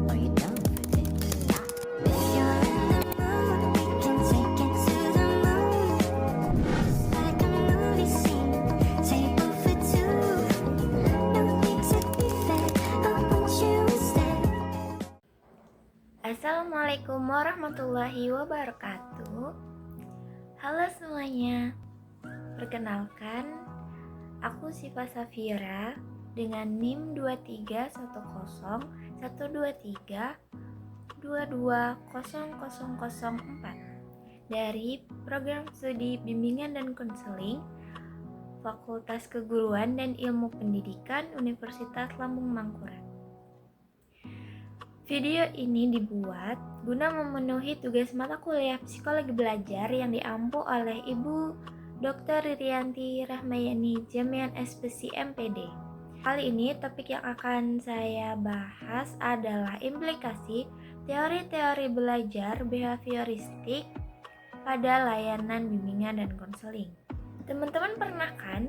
Are you down for this? If you're in the mood, we can take it to the moon. Like a movie scene, table for two. No need to be fair, I want you instead. Assalamualaikum warahmatullahi wabarakatuh. Halo semuanya. Perkenalkan, aku Siva Safira dengan NIM 2312312200004 dari Program Studi Bimbingan dan Konseling Fakultas Keguruan dan Ilmu Pendidikan Universitas Lambung Mangkurat. Video ini dibuat guna memenuhi tugas mata kuliah psikologi belajar yang diampu oleh Ibu Dr. Ririanti Rahmayani Jamian SPC MPD. Kali ini topik yang akan saya bahas adalah implikasi teori-teori belajar behavioristik pada layanan bimbingan dan konseling. Teman-teman pernah kan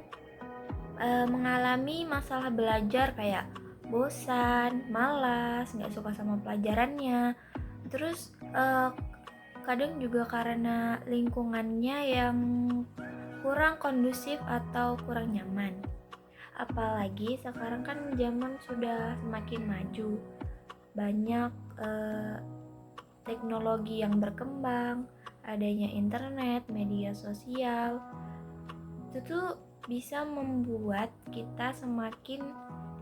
mengalami masalah belajar kayak bosan, malas, nggak suka sama pelajarannya. Terus kadang juga karena lingkungannya yang kurang kondusif atau kurang nyaman. Apalagi sekarang kan zaman sudah semakin maju, banyak teknologi yang berkembang, adanya internet, media sosial, itu tuh bisa membuat kita semakin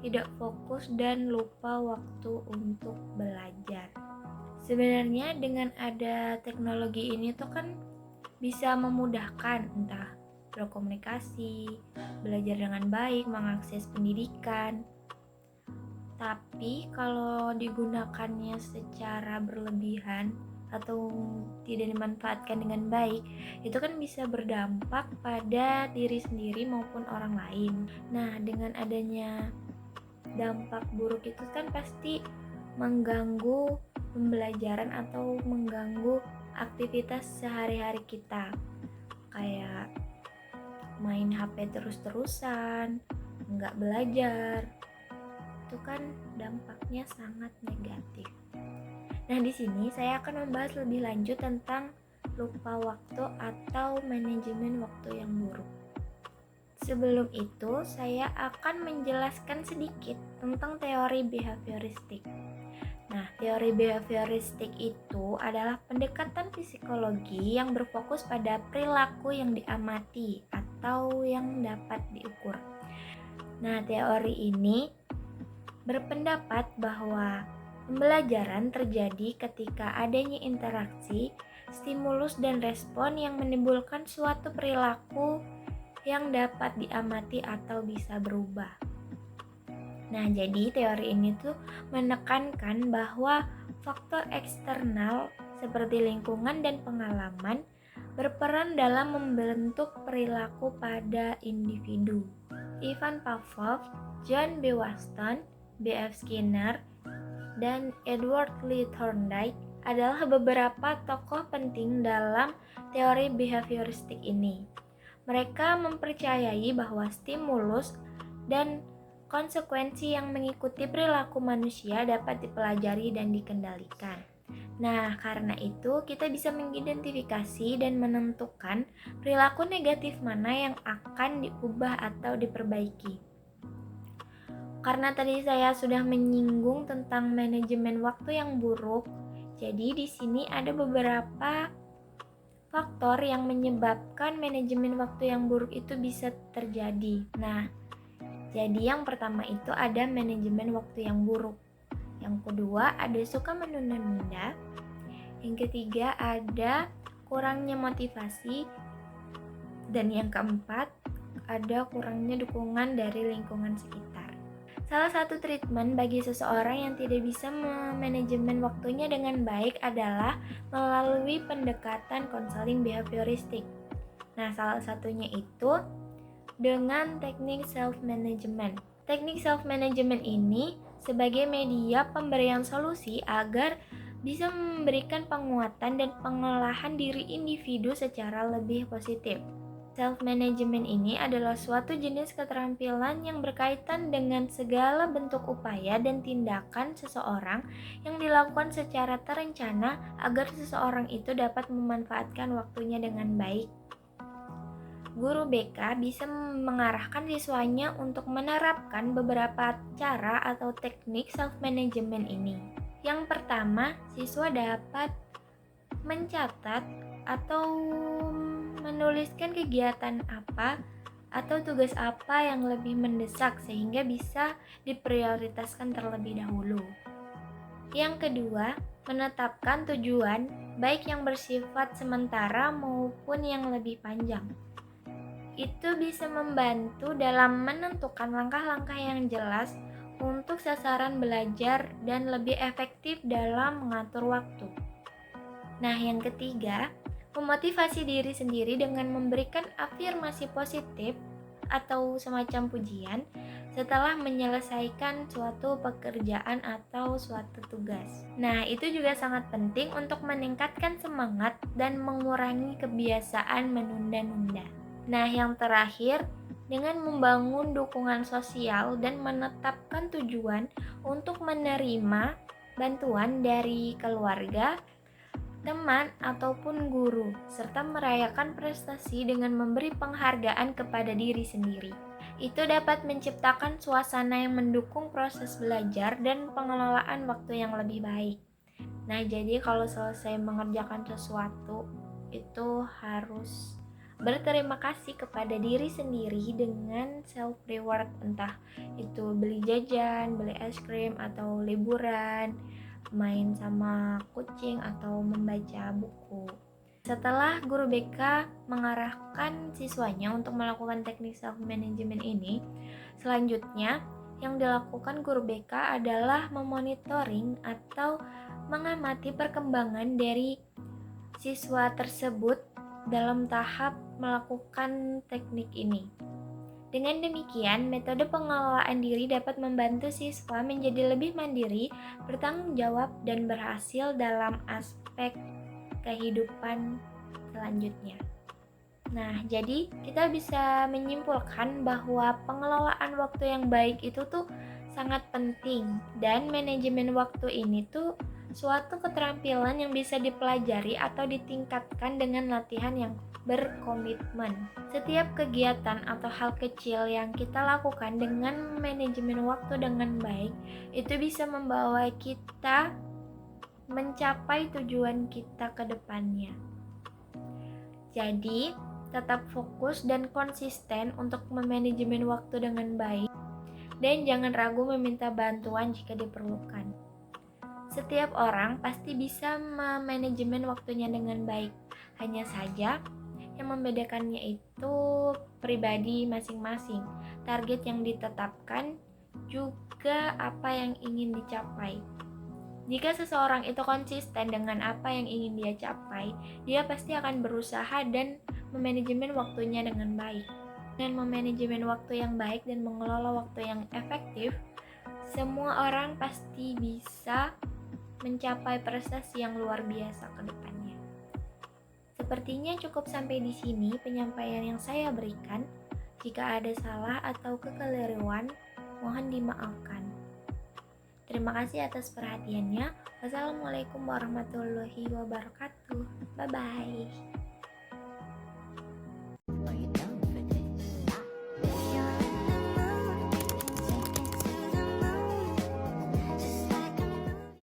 tidak fokus dan lupa waktu untuk belajar. Sebenarnya dengan ada teknologi ini tuh kan bisa memudahkan entah berkomunikasi, belajar dengan baik, mengakses pendidikan. Tapi kalau digunakannya secara berlebihan atau tidak dimanfaatkan dengan baik, itu kan bisa berdampak pada diri sendiri maupun orang lain. Nah, dengan adanya dampak buruk itu kan pasti mengganggu pembelajaran atau mengganggu aktivitas sehari-hari kita, kayak main HP terus-terusan, nggak belajar. Itu kan dampaknya sangat negatif. Nah, di sini saya akan membahas lebih lanjut tentang lupa waktu atau manajemen waktu yang buruk. Sebelum itu, saya akan menjelaskan sedikit tentang teori behavioristik. Nah, teori behavioristik itu adalah pendekatan psikologi yang berfokus pada perilaku yang diamati atau yang dapat diukur. Nah, teori ini berpendapat bahwa pembelajaran terjadi ketika adanya interaksi, stimulus dan respon yang menimbulkan suatu perilaku yang dapat diamati atau bisa berubah. Nah, jadi teori ini tuh menekankan bahwa faktor eksternal seperti lingkungan dan pengalaman berperan dalam membentuk perilaku pada individu. Ivan Pavlov, John B. Waston, B.F. Skinner, dan Edward Lee Thorndike adalah beberapa tokoh penting dalam teori behavioristik ini. Mereka mempercayai bahwa stimulus dan konsekuensi yang mengikuti perilaku manusia dapat dipelajari dan dikendalikan. Nah, karena itu kita bisa mengidentifikasi dan menentukan perilaku negatif mana yang akan diubah atau diperbaiki. Karena tadi saya sudah menyinggung tentang manajemen waktu yang buruk, jadi di sini ada beberapa faktor yang menyebabkan manajemen waktu yang buruk itu bisa terjadi. Nah, jadi yang pertama itu ada manajemen waktu yang buruk. Yang kedua ada suka menunda-nunda. Yang ketiga ada kurangnya motivasi. Dan yang keempat ada kurangnya dukungan dari lingkungan sekitar. Salah satu treatment bagi seseorang yang tidak bisa memanajemen waktunya dengan baik adalah melalui pendekatan konseling behavioristik. Nah, salah satunya itu dengan teknik self-management. Teknik self-management ini sebagai media pemberian solusi agar bisa memberikan penguatan dan pengolahan diri individu secara lebih positif. Self-management ini adalah suatu jenis keterampilan yang berkaitan dengan segala bentuk upaya dan tindakan seseorang yang dilakukan secara terencana agar seseorang itu dapat memanfaatkan waktunya dengan baik. Guru BK bisa mengarahkan siswanya untuk menerapkan beberapa cara atau teknik self-management ini. Yang pertama, siswa dapat mencatat atau menuliskan kegiatan apa atau tugas apa yang lebih mendesak sehingga bisa diprioritaskan terlebih dahulu. Yang kedua, menetapkan tujuan baik yang bersifat sementara maupun yang lebih panjang. Itu bisa membantu dalam menentukan langkah-langkah yang jelas untuk sasaran belajar dan lebih efektif dalam mengatur waktu. Nah, yang ketiga, memotivasi diri sendiri dengan memberikan afirmasi positif atau semacam pujian setelah menyelesaikan suatu pekerjaan atau suatu tugas. Nah, itu juga sangat penting untuk meningkatkan semangat dan mengurangi kebiasaan menunda-nunda. Nah, yang terakhir, dengan membangun dukungan sosial dan menetapkan tujuan untuk menerima bantuan dari keluarga, teman, ataupun guru, serta merayakan prestasi dengan memberi penghargaan kepada diri sendiri. Itu dapat menciptakan suasana yang mendukung proses belajar dan pengelolaan waktu yang lebih baik. Nah, jadi kalau selesai mengerjakan sesuatu, itu harus berterima kasih kepada diri sendiri dengan self reward, entah itu beli jajan, beli es krim, atau liburan, main sama kucing, atau membaca buku. Setelah guru BK mengarahkan siswanya untuk melakukan teknik self-management ini, selanjutnya yang dilakukan guru BK adalah memonitoring atau mengamati perkembangan dari siswa tersebut dalam tahap melakukan teknik ini. Dengan demikian, metode pengelolaan diri dapat membantu siswa menjadi lebih mandiri, bertanggung jawab, dan berhasil dalam aspek kehidupan selanjutnya. Nah, jadi kita bisa menyimpulkan bahwa pengelolaan waktu yang baik itu tuh sangat penting, dan manajemen waktu ini tuh suatu keterampilan yang bisa dipelajari atau ditingkatkan dengan latihan yang berkomitmen. Setiap kegiatan atau hal kecil yang kita lakukan dengan manajemen waktu dengan baik, itu bisa membawa kita mencapai tujuan kita ke depannya. Jadi, tetap fokus dan konsisten untuk memanajemen waktu dengan baik, dan jangan ragu meminta bantuan jika diperlukan. Setiap orang pasti bisa memanajemen waktunya dengan baik, hanya saja yang membedakannya itu pribadi masing-masing, target yang ditetapkan, juga apa yang ingin dicapai. Jika seseorang itu konsisten dengan apa yang ingin dia capai, dia pasti akan berusaha dan memanajemen waktunya dengan baik. Dengan memanajemen waktu yang baik dan mengelola waktu yang efektif, semua orang pasti bisa mencapai prestasi yang luar biasa ke depannya. Sepertinya cukup sampai di sini penyampaian yang saya berikan. Jika ada salah atau kekeliruan, mohon dimaafkan. Terima kasih atas perhatiannya. Wassalamualaikum warahmatullahi wabarakatuh. Bye-bye.